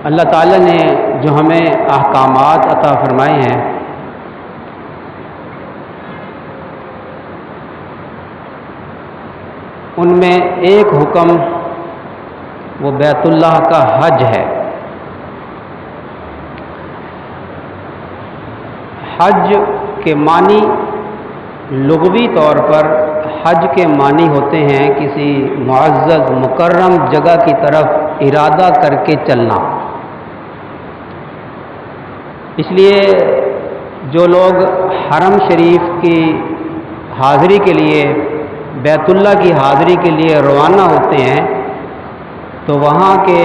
اللہ تعالیٰ نے جو ہمیں احکامات عطا فرمائے ہیں ان میں ایک حکم وہ بیت اللہ کا حج ہے۔ حج کے معنی لغوی طور پر حج کے معنی ہوتے ہیں کسی معزز مکرم جگہ کی طرف ارادہ کر کے چلنا۔ اس لیے جو لوگ حرم شریف کی حاضری کے لیے بیت اللہ کی حاضری کے لیے روانہ ہوتے ہیں تو وہاں کے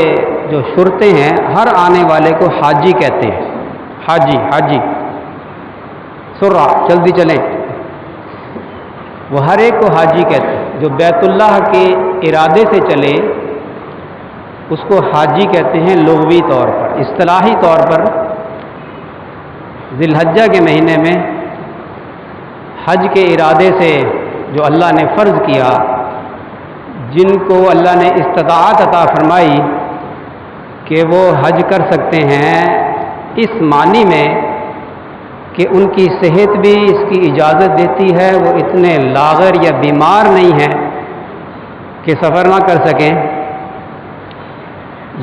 جو شرطیں ہیں ہر آنے والے کو حاجی کہتے ہیں۔ حاجی حاجی سرعہ جلدی چلیں، وہ ہر ایک کو حاجی کہتے ہیں۔ جو بیت اللہ کے ارادے سے چلے اس کو حاجی کہتے ہیں لغوی طور پر۔ اصطلاحی طور پر ذی الحجہ کے مہینے میں حج کے ارادے سے جو اللہ نے فرض کیا، جن کو اللہ نے استطاعت عطا فرمائی کہ وہ حج کر سکتے ہیں، اس معنی میں کہ ان کی صحت بھی اس کی اجازت دیتی ہے، وہ اتنے لاغر یا بیمار نہیں ہیں کہ سفر نہ کر سکیں،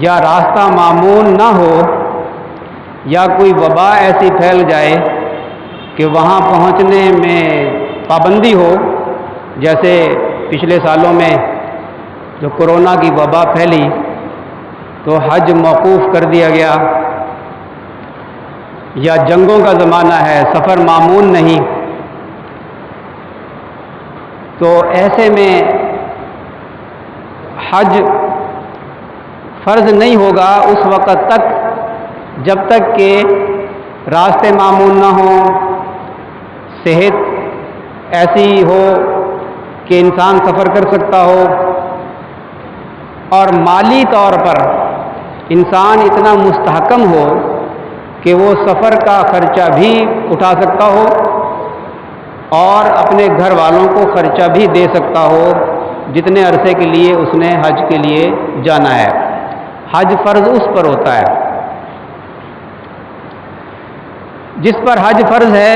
یا راستہ معمول نہ ہو، یا کوئی وبا ایسی پھیل جائے کہ وہاں پہنچنے میں پابندی ہو، جیسے پچھلے سالوں میں جو کورونا کی وبا پھیلی تو حج موقوف کر دیا گیا، یا جنگوں کا زمانہ ہے، سفر معمول نہیں، تو ایسے میں حج فرض نہیں ہوگا اس وقت تک جب تک کہ راستے معمول نہ ہوں، صحت ایسی ہو کہ انسان سفر کر سکتا ہو، اور مالی طور پر انسان اتنا مستحکم ہو کہ وہ سفر کا خرچہ بھی اٹھا سکتا ہو اور اپنے گھر والوں کو خرچہ بھی دے سکتا ہو جتنے عرصے کے لیے اس نے حج کے لیے جانا ہے۔ حج فرض اس پر ہوتا ہے جس پر حج فرض ہے،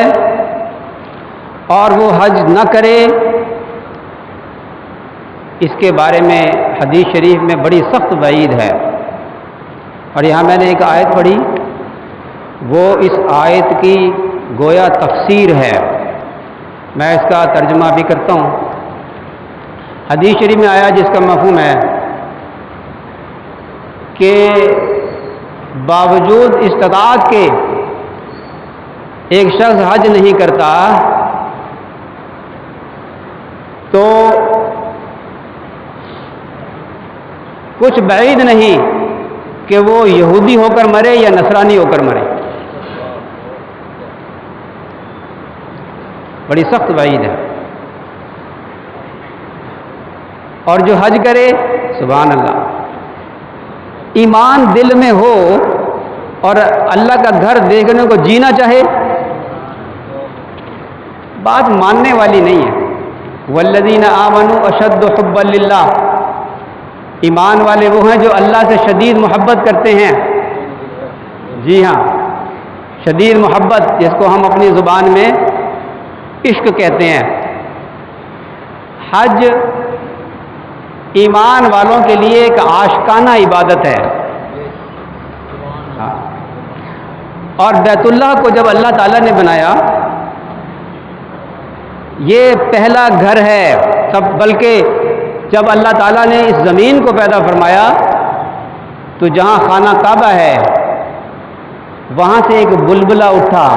اور وہ حج نہ کرے اس کے بارے میں حدیث شریف میں بڑی سخت وعید ہے۔ اور یہاں میں نے ایک آیت پڑھی، وہ اس آیت کی گویا تفسیر ہے، میں اس کا ترجمہ بھی کرتا ہوں۔ حدیث شریف میں آیا جس کا مفہوم ہے کہ باوجود استطاعت کے ایک شخص حج نہیں کرتا تو کچھ بعید نہیں کہ وہ یہودی ہو کر مرے یا نصرانی ہو کر مرے، بڑی سخت وعید ہے۔ اور جو حج کرے، سبحان اللہ، ایمان دل میں ہو اور اللہ کا گھر دیکھنے کو جینا چاہے، بات ماننے والی نہیں ہے۔ والذین آمنوا اشد حبا للہ، ایمان والے وہ ہیں جو اللہ سے شدید محبت کرتے ہیں۔ جی ہاں، شدید محبت جس کو ہم اپنی زبان میں عشق کہتے ہیں۔ حج ایمان والوں کے لیے ایک عاشقانہ عبادت ہے، اور بیت اللہ کو جب اللہ تعالیٰ نے بنایا، یہ پہلا گھر ہے بلکہ جب اللہ تعالیٰ نے اس زمین کو پیدا فرمایا تو جہاں خانہ کعبہ ہے وہاں سے ایک بلبلہ اٹھا۔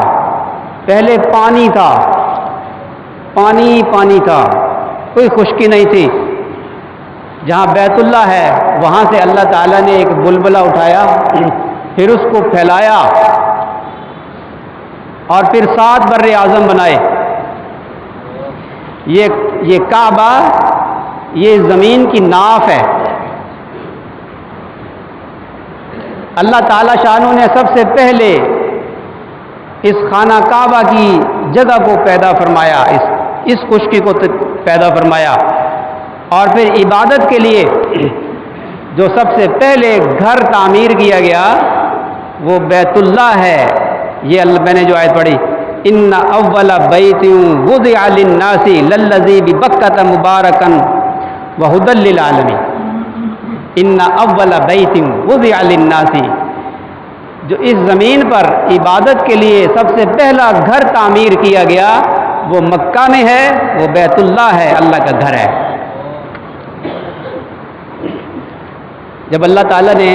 پہلے پانی تھا، پانی تھا، کوئی خشکی نہیں تھی۔ جہاں بیت اللہ ہے وہاں سے اللہ تعالیٰ نے ایک بلبلہ اٹھایا، پھر اس کو پھیلایا اور پھر 7 بر اعظم بنائے۔ یہ کعبہ یہ زمین کی ناف ہے۔ اللہ تعالیٰ شانوں نے سب سے پہلے اس خانہ کعبہ کی جگہ کو پیدا فرمایا، اس خشکی کو پیدا فرمایا، اور پھر عبادت کے لیے جو سب سے پہلے گھر تعمیر کیا گیا وہ بیت اللہ ہے. یہ میں نے جو آیت پڑھی، ان اول بیت وضع للناس للذی ببکۃ مبارکا وہدی للعالمین. ان اول بیت وضع للناس، جو اس زمین پر عبادت کے لیے سب سے پہلا گھر تعمیر کیا گیا وہ مکہ میں ہے، وہ بیت اللہ ہے، اللہ کا گھر ہے. جب اللہ تعالیٰ نے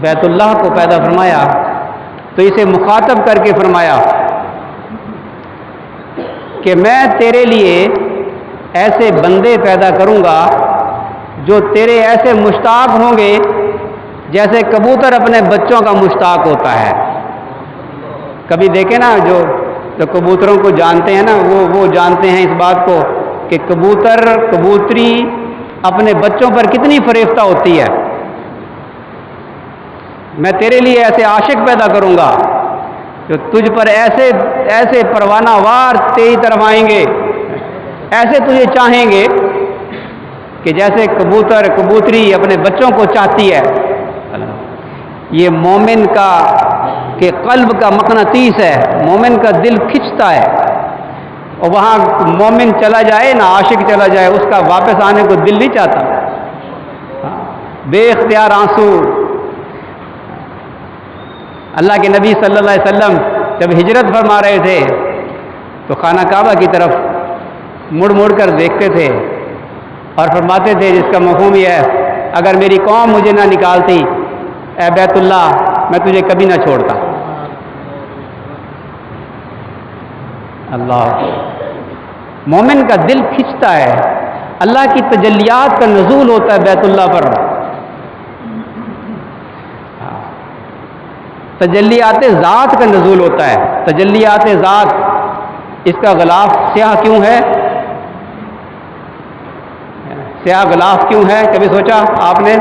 بیت اللہ کو پیدا فرمایا تو اسے مخاطب کر کے فرمایا کہ میں تیرے لیے ایسے بندے پیدا کروں گا جو تیرے ایسے مشتاق ہوں گے جیسے کبوتر اپنے بچوں کا مشتاق ہوتا ہے. کبھی دیکھیں نا، جو کبوتروں کو جانتے ہیں نا، وہ جانتے ہیں اس بات کو کہ کبوتری اپنے بچوں پر کتنی فریفتہ ہوتی ہے. میں تیرے لیے ایسے عاشق پیدا کروں گا جو تجھ پر ایسے پروانہ وار تیری طرف آئیں گے، ایسے تجھے چاہیں گے کہ جیسے کبوتری اپنے بچوں کو چاہتی ہے. یہ مومن کا کہ قلب کا مقناطیس ہے، مومن کا دل کھنچتا ہے، اور وہاں مومن چلا جائے نہ عاشق چلا جائے اس کا واپس آنے کو دل نہیں چاہتا. بے اختیار آنسو. اللہ کے نبی صلی اللہ علیہ وسلم جب ہجرت فرما رہے تھے تو خانہ کعبہ کی طرف مڑ کر دیکھتے تھے اور فرماتے تھے، جس کا مفہوم یہ ہے، اگر میری قوم مجھے نہ نکالتی اے بیت اللہ میں تجھے کبھی نہ چھوڑتا. اللہ، مومن کا دل کھنچتا ہے، اللہ کی تجلیات کا نزول ہوتا ہے بیت اللہ پر. تجلیات ذات کا نزول ہوتا ہے. تجلیات ذات، اس کا غلاف سیاہ کیوں ہے؟ سیاہ غلاف کیوں ہے؟ کبھی سوچا آپ نے؟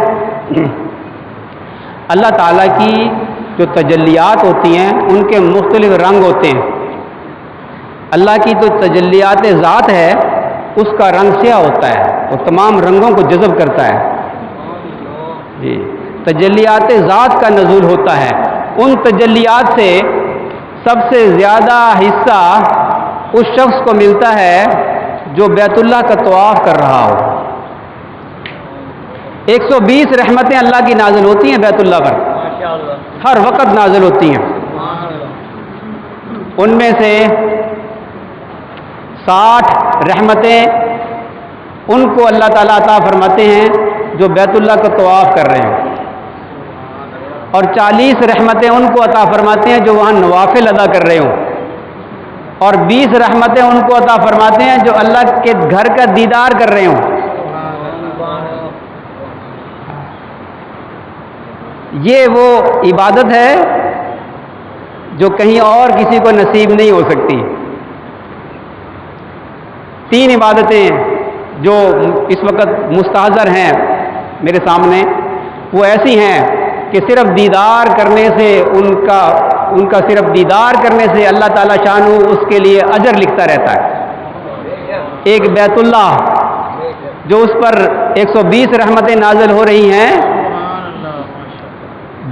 اللہ تعالیٰ کی جو تجلیات ہوتی ہیں ان کے مختلف رنگ ہوتے ہیں. اللہ کی جو تجلیات ذات ہے اس کا رنگ سیاہ ہوتا ہے، وہ تمام رنگوں کو جذب کرتا ہے. جی، تجلیات ذات کا نزول ہوتا ہے. ان تجلیات سے سب سے زیادہ حصہ اس شخص کو ملتا ہے جو بیت اللہ کا طواف کر رہا ہو. 120 رحمتیں اللہ کی نازل ہوتی ہیں بیت اللہ پر، ہر وقت نازل ہوتی ہیں. ان میں سے 60 رحمتیں ان کو اللہ تعالیٰ عطا فرماتے ہیں جو بیت اللہ کا طواف کر رہے ہیں، اور 40 رحمتیں ان کو عطا فرماتے ہیں جو وہاں نوافل ادا کر رہے ہوں، اور 20 رحمتیں ان کو عطا فرماتے ہیں جو اللہ کے گھر کا دیدار کر رہے ہوں. یہ وہ عبادت ہے جو کہیں اور کسی کو نصیب نہیں ہو سکتی. 3 عبادتیں جو اس وقت مستحضر ہیں میرے سامنے، وہ ایسی ہیں کہ صرف دیدار کرنے سے ان کا صرف دیدار کرنے سے اللہ تعالیٰ شانہ اس کے لیے اجر لکھتا رہتا ہے. ایک بیت اللہ جو اس پر 120 رحمتیں نازل ہو رہی ہیں،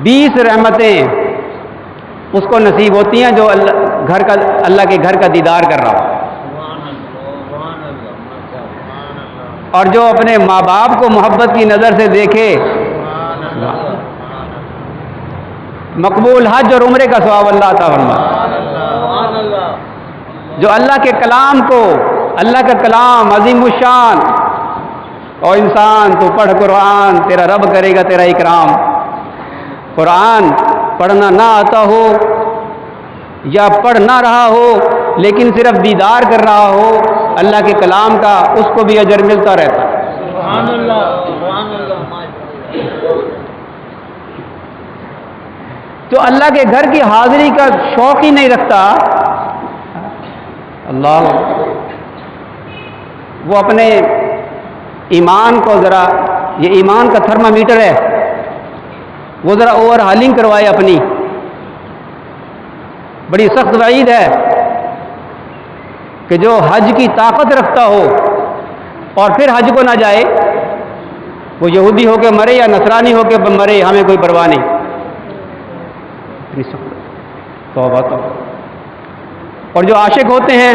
20 رحمتیں اس کو نصیب ہوتی ہیں جو اللہ کے گھر کا دیدار کر رہا ہو، اور جو اپنے ماں باپ کو محبت کی نظر سے دیکھے مقبول حج اور عمرے کا ثواب اللہ عطا فرمائے. جو اللہ کے کلام کو، اللہ کا کلام عظیم الشان، اور انسان تو پڑھ قرآن تیرا رب کرے گا تیرا اکرام. قرآن پڑھنا نہ آتا ہو یا پڑھ نہ رہا ہو لیکن صرف دیدار کر رہا ہو اللہ کے کلام کا، اس کو بھی اجر ملتا رہتا. سبحان اللہ، سبحان اللہ. جو اللہ کے گھر کی حاضری کا شوق ہی نہیں رکھتا، اللہ، وہ اپنے ایمان کو ذرا، یہ ایمان کا تھرمامیٹر ہے، وہ ذرا اوور ہالنگ کروائے اپنی. بڑی سخت وعید ہے کہ جو حج کی طاقت رکھتا ہو اور پھر حج کو نہ جائے، وہ یہودی ہو کے مرے یا نصرانی ہو کے مرے، ہمیں کوئی پرواہ نہیں. توبہ توبہ. اور جو عاشق ہوتے ہیں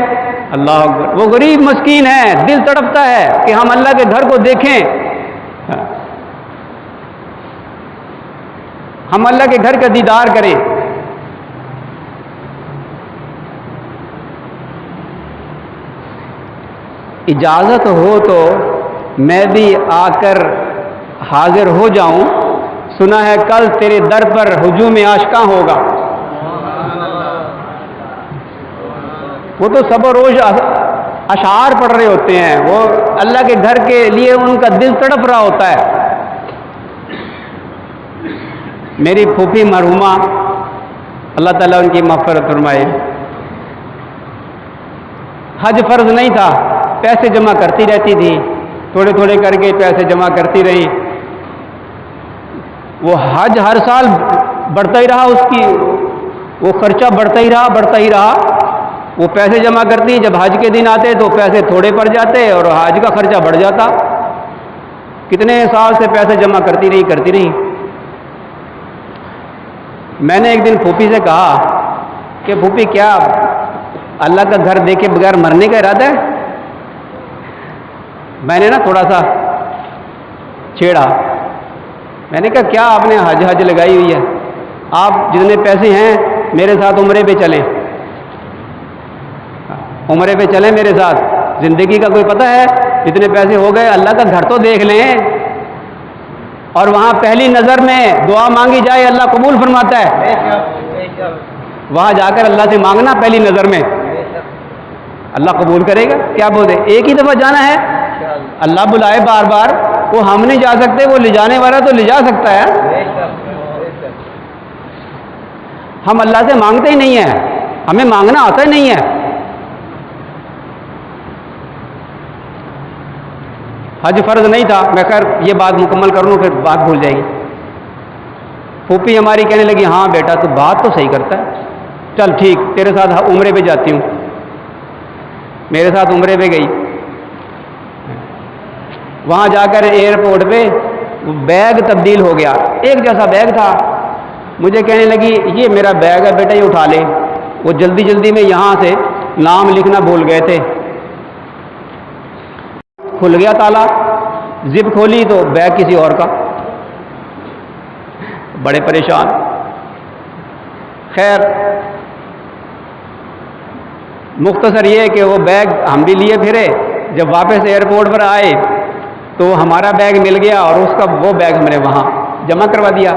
اللہ اکبر، وہ غریب مسکین ہے، دل تڑپتا ہے کہ ہم اللہ کے گھر کو دیکھیں، ہم اللہ کے گھر کا دیدار کریں. اجازت ہو تو میں بھی آ کر حاضر ہو جاؤں، سنا ہے کل تیرے در پر ہجوم عاشقاں ہوگا. وہ تو صبح روز اشعار پڑھ رہے ہوتے ہیں، وہ اللہ کے گھر کے لیے ان کا دل تڑپ رہا ہوتا ہے. میری پھوپھی مرحومہ اللہ تعالیٰ ان کی مغفرت فرمائے، حج فرض نہیں تھا، پیسے جمع کرتی رہتی تھی، تھوڑے تھوڑے کر کے پیسے جمع کرتی رہی. وہ حج ہر سال بڑھتا ہی رہا، اس کی وہ خرچہ بڑھتا ہی رہا. وہ پیسے جمع کرتی، جب حج کے دن آتے تو پیسے تھوڑے پڑ جاتے اور حج کا خرچہ بڑھ جاتا. کتنے سال سے پیسے جمع کرتی رہی. میں نے ایک دن پھوپھی سے کہا کہ پھوپھی کیا اللہ کا گھر دیکھے بغیر مرنے کا ارادہ ہے؟ میں نے نا تھوڑا سا چھیڑا. میں نے کہا کیا آپ نے حج لگائی ہوئی ہے، آپ جتنے پیسے ہیں میرے ساتھ عمرے پہ چلیں میرے ساتھ. زندگی کا کوئی پتہ ہے؟ اتنے پیسے ہو گئے، اللہ کا گھر تو دیکھ لیں. اور وہاں پہلی نظر میں دعا مانگی جائے اللہ قبول فرماتا ہے. وہاں جا کر اللہ سے مانگنا پہلی نظر میں، اللہ قبول کرے گا. کیا بولتے، ایک ہی دفعہ جانا ہے، اللہ بلائے بار بار. وہ ہم نہیں جا سکتے، وہ لے جانے والا تو لے جا سکتا ہے. ہم اللہ سے مانگتے ہی نہیں ہیں، ہمیں مانگنا آتا ہی نہیں ہے. حج فرض نہیں تھا. میں خیر یہ بات مکمل کر لوں پھر بات بھول جائے گی. پھوپھی ہماری کہنے لگی ہاں بیٹا تو بات تو صحیح کرتا ہے، چل ٹھیک تیرے ساتھ عمرے پہ جاتی ہوں. میرے ساتھ عمرے پہ گئی. وہاں جا کر ایئرپورٹ پہ بیگ تبدیل ہو گیا، ایک جیسا بیگ تھا. مجھے کہنے لگی یہ میرا بیگ ہے بیٹا، یہ اٹھا لے. وہ جلدی میں یہاں سے نام لکھنا بھول گئے تھے. کھل گیا تالا، زپ کھولی تو بیگ کسی اور کا. بڑے پریشان. خیر مختصر یہ کہ وہ بیگ ہم بھی لیے پھرے. جب واپس ایئرپورٹ پر آئے تو ہمارا بیگ مل گیا اور اس کا وہ بیگ ہم نے وہاں جمع کروا دیا.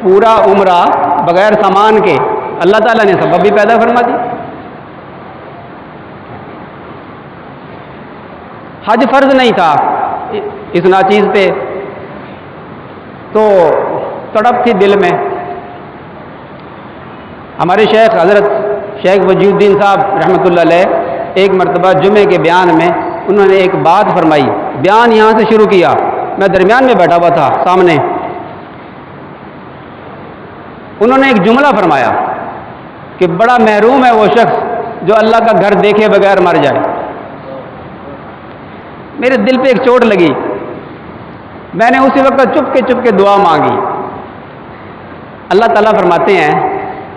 پورا عمرہ بغیر سامان کے اللہ تعالیٰ نے سبب بھی پیدا فرما دی. حج فرض نہیں تھا اس ناچیز پہ تو تڑپ تھی دل میں. ہمارے شیخ حضرت شیخ وجی الدین صاحب رحمۃ اللہ علیہ ایک مرتبہ جمعے کے بیان میں انہوں نے ایک بات فرمائی. بیان یہاں سے شروع کیا، میں درمیان میں بیٹھا ہوا تھا سامنے. انہوں نے ایک جملہ فرمایا کہ بڑا محروم ہے وہ شخص جو اللہ کا گھر دیکھے بغیر مر جائے. میرے دل پہ ایک چوٹ لگی. میں نے اسی وقت چپ کے دعا مانگی. اللہ تعالیٰ فرماتے ہیں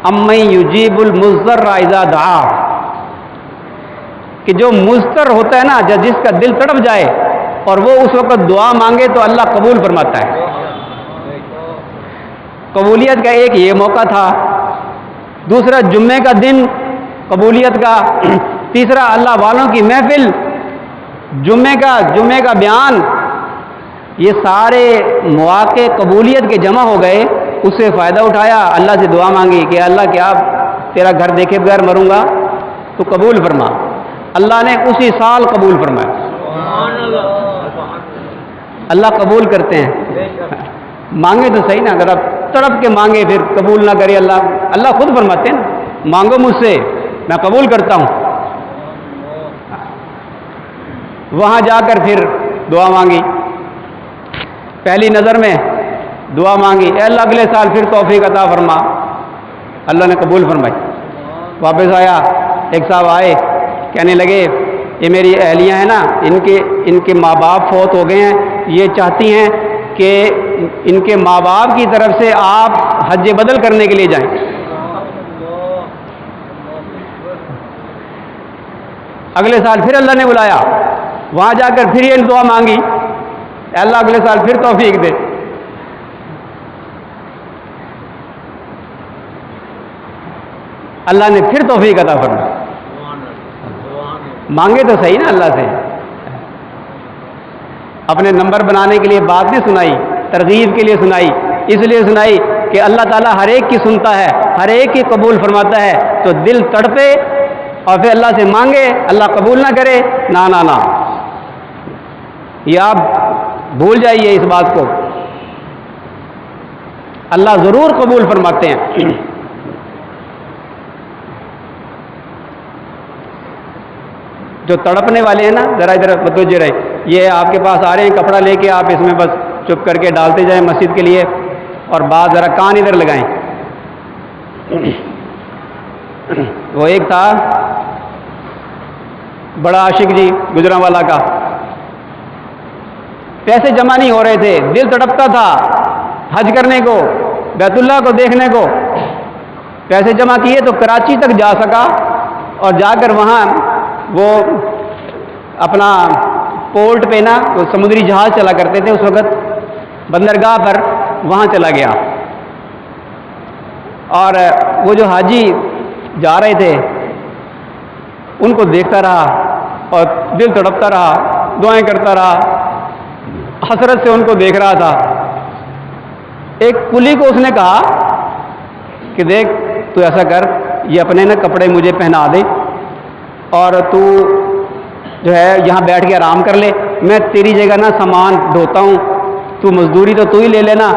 امن یجیب المضطر اذا دعا، کہ جو مضطر ہوتا ہے نا، جس کا دل تڑپ جائے اور وہ اس وقت دعا مانگے تو اللہ قبول فرماتا ہے. قبولیت کا ایک یہ موقع تھا، دوسرا جمعے کا دن قبولیت کا، تیسرا اللہ والوں کی محفل، جمعے کا بیان. یہ سارے مواقع قبولیت کے جمع ہو گئے. اس سے فائدہ اٹھایا، اللہ سے دعا مانگی کہ اللہ کیا تیرا گھر دیکھے بغیر مروں گا تو قبول فرما. اللہ نے اسی سال قبول فرمایا. اللہ قبول کرتے ہیں. مانگے تو صحیح نا، اگر آپ تڑپ کے مانگے پھر قبول نہ کرے اللہ خود فرماتے ہیں نا مانگو مجھ سے میں قبول کرتا ہوں. وہاں جا کر پھر دعا مانگی. پہلی نظر میں دعا مانگی اے اللہ اگلے سال پھر توفیق عطا فرما. اللہ نے قبول فرمائی. واپس آیا، ایک صاحب آئے کہنے لگے یہ میری اہلیاں ہیں نا، ان کے ماں باپ فوت ہو گئے ہیں، یہ چاہتی ہیں کہ ان کے ماں باپ کی طرف سے آپ حج بدل کرنے کے لیے جائیں. اگلے سال پھر اللہ نے بلایا, وہاں جا کر پھر یہ دعا مانگی, اے اللہ اگلے سال پھر توفیق دے. اللہ نے پھر توفیق عطا فرمائی. مانگے تو صحیح نا اللہ سے. اپنے نمبر بنانے کے لیے بات نہیں سنائی, ترغیب کے لیے سنائی. اس لیے سنائی کہ اللہ تعالیٰ ہر ایک کی سنتا ہے, ہر ایک کی قبول فرماتا ہے. تو دل تڑپے اور پھر اللہ سے مانگے, اللہ قبول نہ کرے, نا نا نا, یہ آپ بھول جائیے اس بات کو. اللہ ضرور قبول فرماتے ہیں. جو تڑپنے والے ہیں نا, ذرا ادھر متوجہ رہے. یہ آپ کے پاس آ رہے ہیں کپڑا لے کے, آپ اس میں بس چپ کر کے ڈالتے جائیں مسجد کے لیے, اور بات ذرا کان ادھر لگائیں. وہ ایک تھا بڑا عاشق جی گجرانوالا کا, پیسے جمع نہیں ہو رہے تھے, دل تڑپتا تھا حج کرنے کو, بیت اللہ کو دیکھنے کو. پیسے جمع کیے تو کراچی تک جا سکا, اور جا کر وہاں وہ اپنا پورٹ پہ نا, وہ سمندری جہاز چلا کرتے تھے اس وقت, بندرگاہ پر, وہاں چلا گیا. اور وہ جو حاجی جا رہے تھے ان کو دیکھتا رہا اور دل تڑپتا رہا, دعائیں کرتا رہا, حسرت سے ان کو دیکھ رہا تھا. ایک کلی کو اس نے کہا کہ دیکھ تو ایسا کر, یہ اپنے نا کپڑے مجھے پہنا دے, اور تو جو ہے یہاں بیٹھ کے آرام کر لے, میں تیری جگہ نا سامان ڈھوتا ہوں, تو مزدوری تو ہی لے لینا,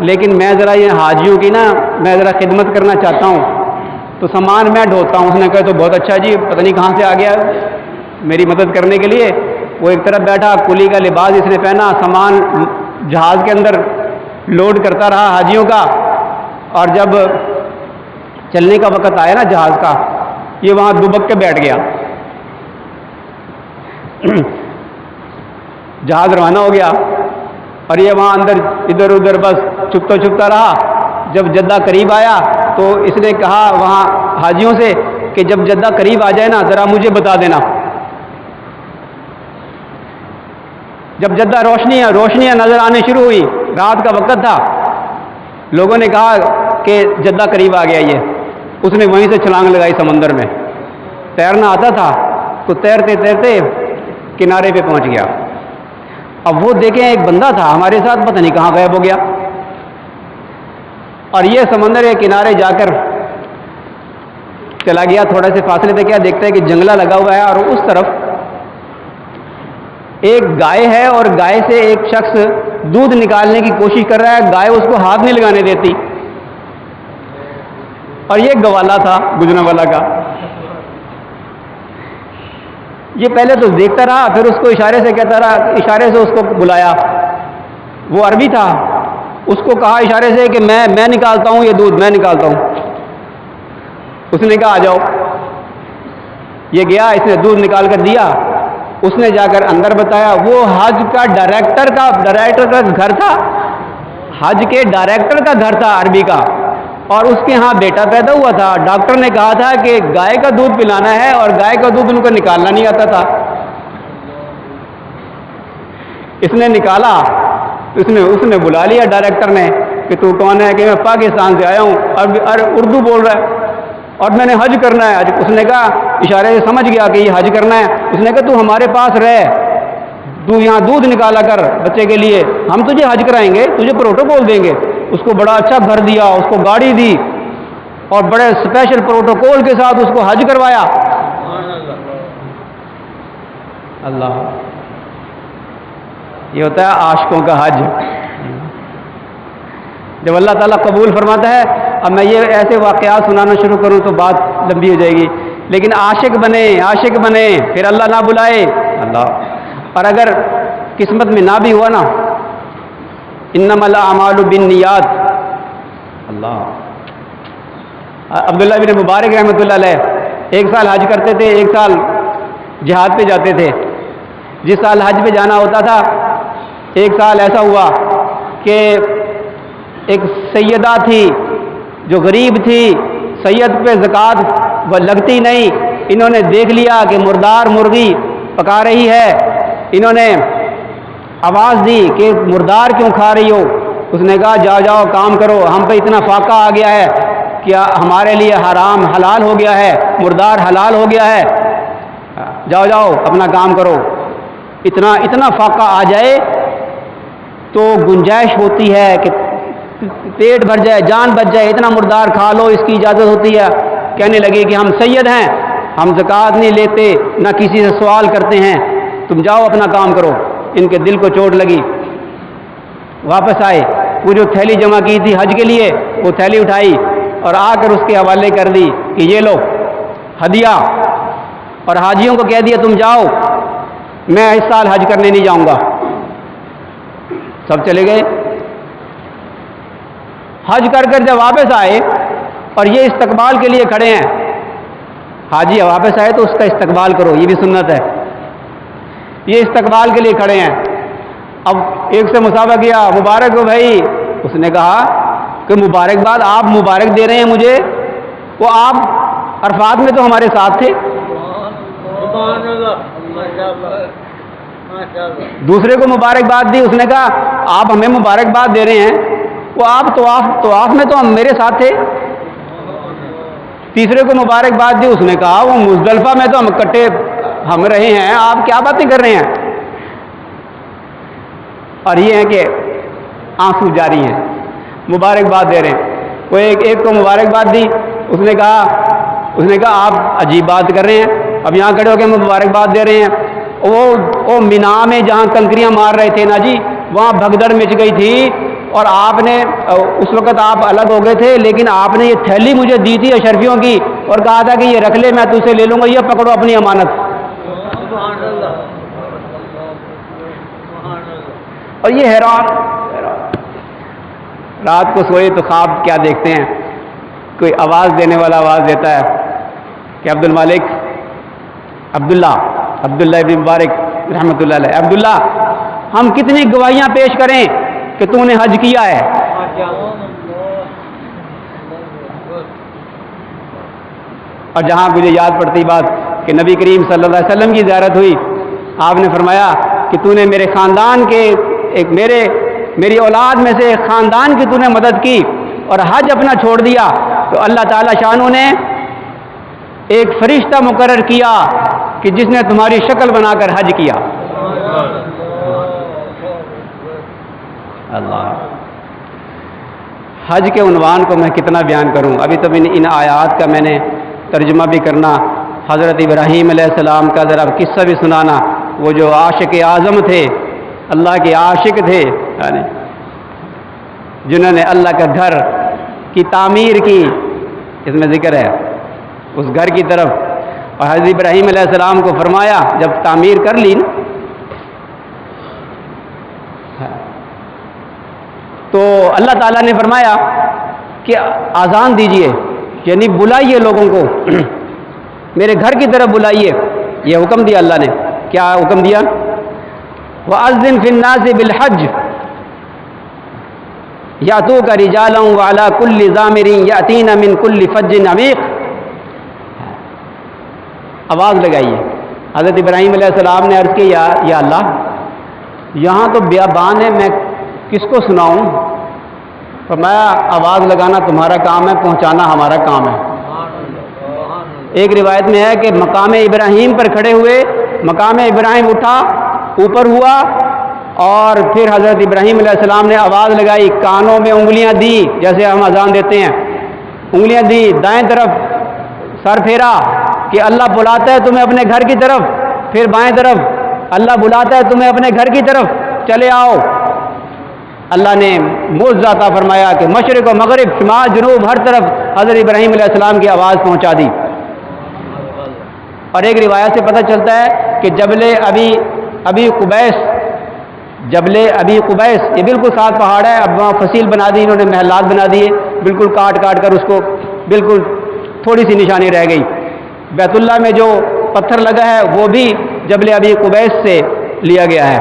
لیکن میں ذرا یہ حاجیوں کی نا میں ذرا خدمت کرنا چاہتا ہوں, تو سامان میں ڈھوتا ہوں. اس نے کہا تو بہت اچھا جی, پتہ نہیں کہاں سے آ گیا میری مدد کرنے کے لیے. وہ ایک طرف بیٹھا, کلی کا لباس اس نے پہنا, سامان جہاز کے اندر لوڈ کرتا رہا حاجیوں کا. اور جب چلنے کا وقت آیا نا جہاز کا, یہ وہاں دبک کے بیٹھ گیا. جہاز روانہ ہو گیا اور یہ وہاں اندر ادھر ادھر بس چھپتا رہا. جب جدہ قریب آیا تو اس نے کہا وہاں حاجیوں سے کہ جب جدہ قریب آ جائے نا ذرا مجھے بتا دینا. جب جدہ روشنیاں نظر آنے شروع ہوئی, رات کا وقت تھا, لوگوں نے کہا کہ جدہ قریب آ گیا. اس نے وہیں سے چھلانگ لگائی سمندر میں. تیرنا آتا تھا تو تیرتے کنارے پہ پہنچ گیا. اب وہ دیکھیں ایک بندہ تھا ہمارے ساتھ, پتہ نہیں کہاں غائب ہو گیا. اور یہ سمندر کے کنارے جا کر چلا گیا. تھوڑے سے فاصلے پہ کیا دیکھتا ہے کہ جنگلہ لگا ہوا ہے, اور اس طرف ایک گائے ہے, اور گائے سے ایک شخص دودھ نکالنے کی کوشش کر رہا ہے. گائے اس کو ہاتھ نہیں لگانے دیتی. اور یہ گوالا تھا گجرانوالا کا. یہ پہلے تو دیکھتا رہا, پھر اس کو اشارے سے کہتا رہا, اشارے سے اس کو بلایا. وہ عربی تھا, اس کو کہا اشارے سے کہ میں نکالتا ہوں یہ دودھ, میں نکالتا ہوں. اس نے کہا آ جاؤ. یہ گیا, اس نے دودھ نکال کر دیا. اس نے جا کر اندر بتایا. وہ حج کا ڈائریکٹر کا گھر تھا, حج کے ڈائریکٹر کا گھر تھا عربی کا, اور اس کے ہاں بیٹا پیدا ہوا تھا. ڈاکٹر نے کہا تھا کہ گائے کا دودھ پلانا ہے, اور گائے کا دودھ ان کو نکالنا نہیں آتا تھا. اس نے نکالا, اس نے بلا لیا ڈائریکٹر نے کہ تو کون ہے, کہ میں پاکستان سے آیا ہوں, اردو بول رہا ہے, اور میں نے حج کرنا ہے. اس نے کہا, اشارے سے سمجھ گیا کہ یہ حج کرنا ہے. اس نے کہا تو ہمارے پاس رہ, تو یہاں دودھ نکالا کر بچے کے لیے, ہم تجھے حج کرائیں گے, تجھے پروٹوکول دیں گے. اس کو بڑا اچھا گھر دیا, اس کو گاڑی دی, اور بڑے اسپیشل پروٹوکول کے ساتھ اس کو حج کروایا. اللہ, یہ ہوتا ہے عاشقوں کا حج. جب اللہ تعالیٰ قبول فرماتا ہے. اب میں یہ ایسے واقعات سنانا شروع کروں تو بات لمبی ہو جائے گی, لیکن عاشق بنے پھر اللہ نہ بلائے. اللہ, اور اگر قسمت میں نہ بھی ہوا نا, انما الاعمال بالنیات. اللہ, عبداللہ بن مبارک رحمۃ اللہ علیہ ایک سال حج کرتے تھے, ایک سال جہاد پہ جاتے تھے. جس سال حج پہ جانا ہوتا تھا, ایک سال ایسا ہوا کہ ایک سیدہ تھی جو غریب تھی، سید پہ زکوٰۃ وہ لگتی نہیں، انہوں نے دیکھ لیا کہ مردار مرغی پکا رہی ہے، انہوں نے آواز دی کہ مردار کیوں کھا رہی ہو؟ اس نے کہا جاؤ جاؤ کام کرو، ہم پہ اتنا فاقہ آ گیا ہے کہ ہمارے لیے حرام حلال ہو گیا ہے، مردار حلال ہو گیا ہے، جاؤ جاؤ اپنا کام کرو۔ اتنا فاقہ آ جائے تو گنجائش ہوتی ہے کہ پیٹ بھر جائے، جان بچ جائے، اتنا مردار کھا لو، اس کی اجازت ہوتی ہے۔ کہنے لگے کہ ہم سید ہیں، ہم زکوٰۃ نہیں لیتے، نہ کسی سے سوال کرتے ہیں، تم جاؤ اپنا کام کرو۔ ان کے دل کو چوٹ لگی، واپس آئے، وہ جو تھیلی جمع کی تھی حج کے لیے وہ تھیلی اٹھائی اور آ کر اس کے حوالے کر دی کہ یہ لو ہدیہ، اور حاجیوں کو کہہ دیا تم جاؤ، میں اس سال حج کرنے نہیں جاؤں گا۔ سب چلے گئے۔ حج کر جب واپس آئے اور یہ استقبال کے لیے کھڑے ہیں، حاجی واپس آئے تو اس کا استقبال کرو، یہ بھی سنت ہے۔ یہ استقبال کے لیے کھڑے ہیں، اب ایک سے مسافہ کیا، مبارک ہو بھائی۔ اس نے کہا کہ مبارکباد آپ مبارک دے رہے ہیں مجھے، وہ آپ عرفات میں تو ہمارے ساتھ تھے۔ دوسرے کو مبارکباد دی، اس نے کہا آپ ہمیں مبارکباد دے رہے ہیں، وہ آپ طواف میں تو ہم میرے ساتھ تھے۔ تیسرے کو مبارکباد دی، اس نے کہا وہ مزدلفہ میں تو ہم کٹے ہم رہے ہیں، آپ کیا باتیں کر رہے ہیں؟ اور یہ ہے کہ آنسو جاری ہیں، مبارکباد دے رہے ہیں۔ وہ ایک کو مبارکباد دی، اس نے کہا آپ عجیب بات کر رہے ہیں، اب یہاں کھڑے ہو کے مبارکباد دے رہے ہیں۔ وہ مینا میں جہاں کنکریاں مار رہے تھے نا جی، وہاں بھگدڑ مچ گئی تھی، اور آپ نے اس وقت آپ الگ ہو گئے تھے، لیکن آپ نے یہ تھیلی مجھے دی تھی اشرفیوں کی اور کہا تھا کہ یہ رکھ لے، میں تجھ سے لے لوں گا، یہ پکڑو اپنی امانت۔ اور یہ حیران رات کو سوئے تو خواب کیا دیکھتے ہیں، کوئی آواز دینے والا آواز دیتا ہے کہ عبداللہ ابن مبارک رحمۃ اللہ علیہ، عبداللہ ہم کتنی گواہیاں پیش کریں کہ تو نے حج کیا ہے؟ اور جہاں مجھے یاد پڑتی بات کہ نبی کریم صلی اللہ علیہ وسلم کی زیارت ہوئی، آپ نے فرمایا کہ تو نے میرے خاندان کے میری اولاد میں سے ایک خاندان کی تو نے مدد کی اور حج اپنا چھوڑ دیا، تو اللہ تعالی شانہ نے ایک فرشتہ مقرر کیا کہ جس نے تمہاری شکل بنا کر حج کیا۔ اللہ، حج کے عنوان کو میں کتنا بیان کروں، ابھی تو ان آیات کا میں نے ترجمہ بھی کرنا، حضرت ابراہیم علیہ السلام کا ذرا قصہ بھی سنانا، وہ جو عاشق اعظم تھے، اللہ کے عاشق تھے، یعنی جنہوں نے اللہ کا گھر کی تعمیر کی، اس میں ذکر ہے اس گھر کی طرف، اور حضرت ابراہیم علیہ السلام کو فرمایا جب تعمیر کر لی نا تو اللہ تعالیٰ نے فرمایا کہ آذان دیجئے، یعنی بلائیے لوگوں کو، میرے گھر کی طرف بلائیے۔ یہ حکم دیا اللہ نے، کیا حکم دیا؟ وَأَذِّن فِي النَّاسِ بِالْحَجِّ يَأْتُوكَ رِجَالًا وَعَلَى كُلِّ ضَامِرٍ يَأْتِينَ مِنْ كُلِّ فَجٍّ عَمِيقٍ، آواز لگائیے۔ حضرت ابراہیم علیہ السلام نے عرض کی یا اللہ، یہاں تو بیابان ہے، میں کس کو سناؤں؟ فرمایا آواز لگانا تمہارا کام ہے، پہنچانا ہمارا کام ہے۔ ایک روایت میں ہے کہ مقام ابراہیم پر کھڑے ہوئے، مقام ابراہیم اٹھا، اوپر ہوا، اور پھر حضرت ابراہیم علیہ السلام نے آواز لگائی، کانوں میں انگلیاں دی، جیسے ہم اذان دیتے ہیں، انگلیاں دی، دائیں طرف سر پھیرا کہ اللہ بلاتا ہے تمہیں اپنے گھر کی طرف، پھر بائیں طرف اللہ بلاتا ہے تمہیں اپنے گھر کی طرف، چلے آؤ۔ اللہ نے معجزہ عطا فرمایا کہ مشرق و مغرب، شمال جنوب، ہر طرف حضرت ابراہیم علیہ السلام کی آواز پہنچا دی۔ اور ایک روایت سے پتہ چلتا ہے کہ جبل ابی قبیس یہ بالکل ساتھ پہاڑ ہے، اب وہاں فصیل بنا دی انہوں نے، محلات بنا دیے، بالکل کاٹ کر اس کو بالکل تھوڑی سی نشانی رہ گئی۔ بیت اللہ میں جو پتھر لگا ہے وہ بھی جبل ابی قبیس سے لیا گیا ہے۔